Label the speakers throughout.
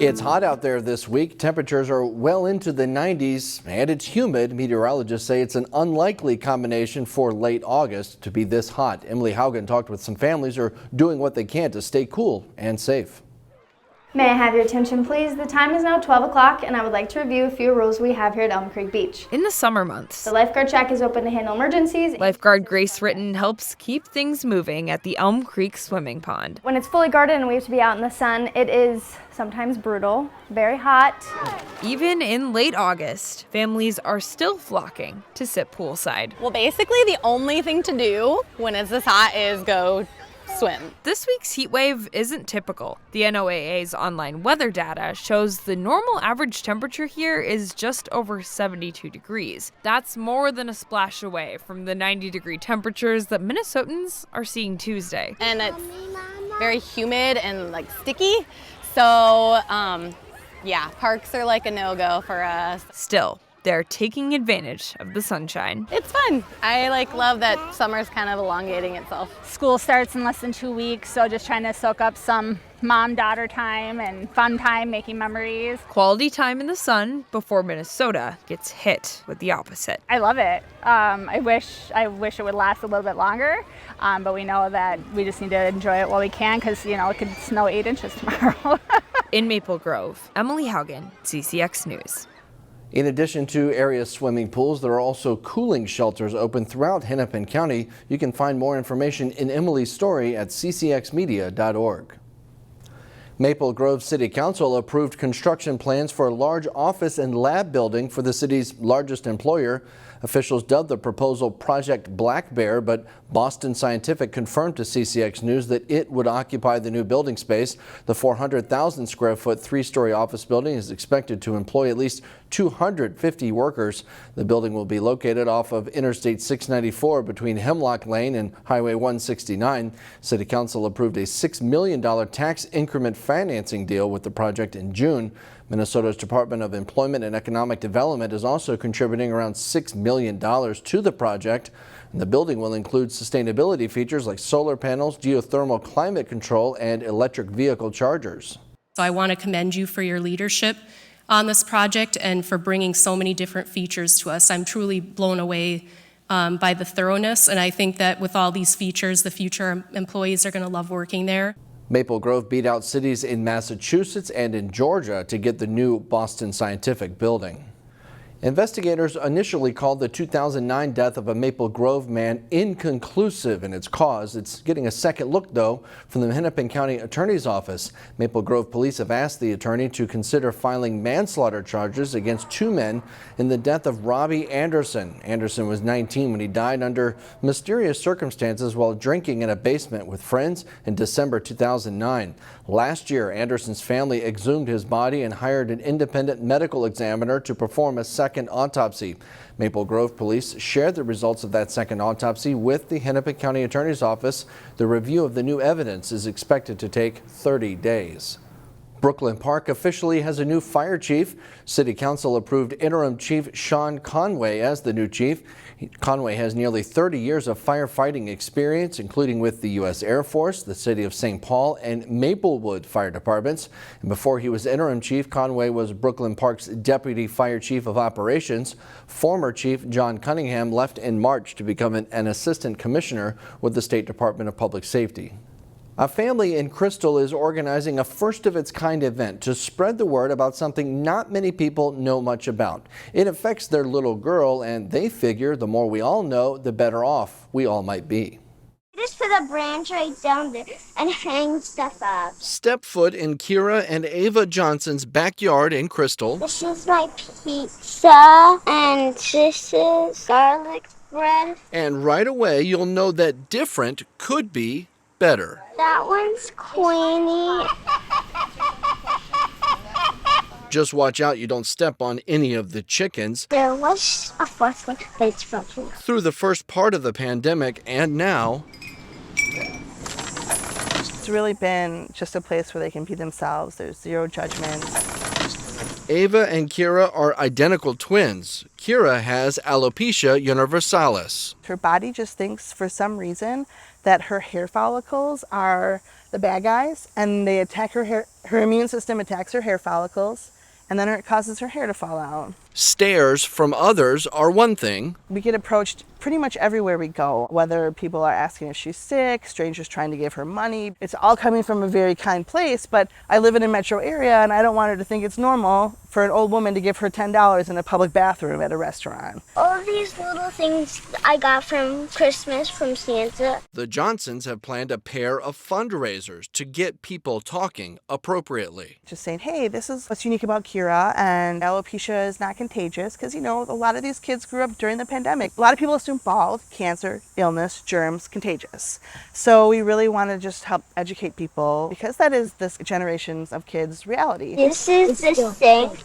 Speaker 1: It's hot out there this week. Temperatures are well into the 90s and it's humid. Meteorologists say it's an unlikely combination for late August to be this hot. Emily Haugen talked with some families who are doing what they can to stay cool and safe.
Speaker 2: May I have your attention, please? The time is now 12 o'clock, and I would like to review a few rules we have here at Elm Creek Beach.
Speaker 3: In the summer months,
Speaker 2: the lifeguard shack is open to handle emergencies.
Speaker 3: Lifeguard Grace Ritten helps keep things moving at the Elm Creek swimming pond.
Speaker 2: When it's fully guarded and we have to be out in the sun, it is sometimes brutal, very hot.
Speaker 3: Even in late August, families are still flocking to sit poolside.
Speaker 4: Well, basically the only thing to do when it's this hot is go swim.
Speaker 3: This week's heat wave isn't typical. The NOAA's online weather data shows the normal average temperature here is just over 72 degrees. That's more than a splash away from the 90-degree temperatures that Minnesotans are seeing Tuesday.
Speaker 4: And it's very humid and sticky. So, yeah, parks are like a no-go for us.
Speaker 3: Still, they're taking advantage of the sunshine.
Speaker 4: It's fun. I love that summer's kind of elongating itself.
Speaker 5: School starts in less than 2 weeks, so just trying to soak up some mom-daughter time and fun time making memories.
Speaker 3: Quality time in the sun before Minnesota gets hit with the opposite.
Speaker 5: I love it. I wish it would last a little bit longer, but we know that we just need to enjoy it while we can because, it could snow 8 inches tomorrow.
Speaker 3: In Maple Grove, Emily Haugen, CCX News.
Speaker 1: In addition to area swimming pools, there are also cooling shelters open throughout Hennepin County. You can find more information in Emily's story at ccxmedia.org. Maple Grove City Council approved construction plans for a large office and lab building for the city's largest employer. Officials dubbed the proposal Project Black Bear, but Boston Scientific confirmed to CCX News that it would occupy the new building space. The 400,000 square foot 3-story office building is expected to employ at least 250 workers. The building will be located off of Interstate 694 between Hemlock Lane and Highway 169. City Council approved a $6 million tax increment financing deal with the project in June. Minnesota's Department of Employment and Economic Development is also contributing around $6 million to the project. And the building will include sustainability features like solar panels, geothermal climate control, and electric vehicle chargers.
Speaker 6: So I want to commend you for your leadership on this project and for bringing so many different features to us. I'm truly blown away by the thoroughness, and I think that with all these features, the future employees are going to love working there.
Speaker 1: Maple Grove beat out cities in Massachusetts and in Georgia to get the new Boston Scientific building. Investigators initially called the 2009 death of a Maple Grove man inconclusive in its cause. It's getting a second look, though, from the Hennepin County Attorney's Office. Maple Grove police have asked the attorney to consider filing manslaughter charges against 2 men in the death of Robbie Anderson. Anderson was 19 when he died under mysterious circumstances while drinking in a basement with friends in December 2009. Last year, Anderson's family exhumed his body and hired an independent medical examiner to perform a second autopsy. Maple Grove police shared the results of that second autopsy with the Hennepin County Attorney's Office. The review of the new evidence is expected to take 30 days. Brooklyn Park officially has a new fire chief. City Council approved interim chief Sean Conway as the new chief. Conway has nearly 30 years of firefighting experience, including with the U.S. Air Force, the City of St. Paul, and Maplewood fire departments. And before he was interim chief, Conway was Brooklyn Park's deputy fire chief of operations. Former Chief John Cunningham left in March to become an assistant commissioner with the State Department of Public Safety. A family in Crystal is organizing a first-of-its-kind event to spread the word about something not many people know much about. It affects their little girl, and they figure the more we all know, the better off we all might be.
Speaker 7: Just put a branch right down there and hang stuff up.
Speaker 1: Step foot in Keira and Ava Johnson's backyard in Crystal.
Speaker 7: This is my pizza, and this is garlic bread.
Speaker 1: And right away, you'll know that different could be better.
Speaker 7: That one's Queenie.
Speaker 1: Just watch out you don't step on any of the chickens.
Speaker 7: There was a fourth one, but it's broken.
Speaker 1: Through the first part of the pandemic and now,
Speaker 8: it's really been just a place where they can be themselves. There's zero judgment.
Speaker 1: Ava and Keira are identical twins. Keira has alopecia universalis.
Speaker 8: Her body just thinks for some reason that her hair follicles are the bad guys, and they attack her hair. Her immune system attacks her hair follicles, and then it causes her hair to fall out.
Speaker 1: Stares from others are one thing.
Speaker 8: We get approached pretty much everywhere we go, whether people are asking if she's sick, strangers trying to give her money. It's all coming from a very kind place, but I live in a metro area and I don't want her to think it's normal for an old woman to give her $10 in a public bathroom at a restaurant.
Speaker 7: All these little things I got from Christmas from Santa.
Speaker 1: The Johnsons have planned a pair of fundraisers to get people talking appropriately.
Speaker 8: Just saying, hey, this is what's unique about Keira, and alopecia is not contagious, because, you know, a lot of these kids grew up during the pandemic. A lot of people assume bald, cancer, illness, germs, contagious. So we really want to just help educate people, because that is this generations of kids' reality.
Speaker 7: This is the sink.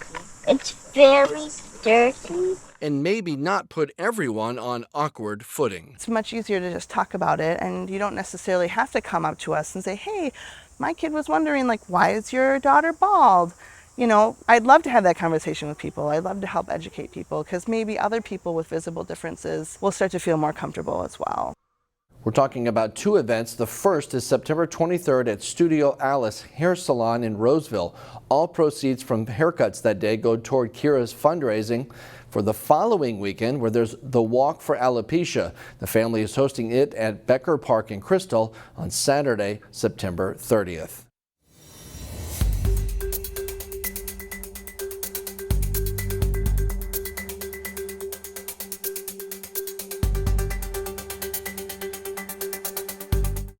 Speaker 7: It's very dirty.
Speaker 1: And maybe not put everyone on awkward footing.
Speaker 8: It's much easier to just talk about it, and you don't necessarily have to come up to us and say, hey, my kid was wondering, like, why is your daughter bald? You know, I'd love to have that conversation with people. I'd love to help educate people, because maybe other people with visible differences will start to feel more comfortable as well.
Speaker 1: We're talking about two events. The first is September 23rd at Studio Alice Hair Salon in Roseville. All proceeds from haircuts that day go toward Keira's fundraising for the following weekend, where there's the Walk for Alopecia. The family is hosting it at Becker Park in Crystal on Saturday, September 30th.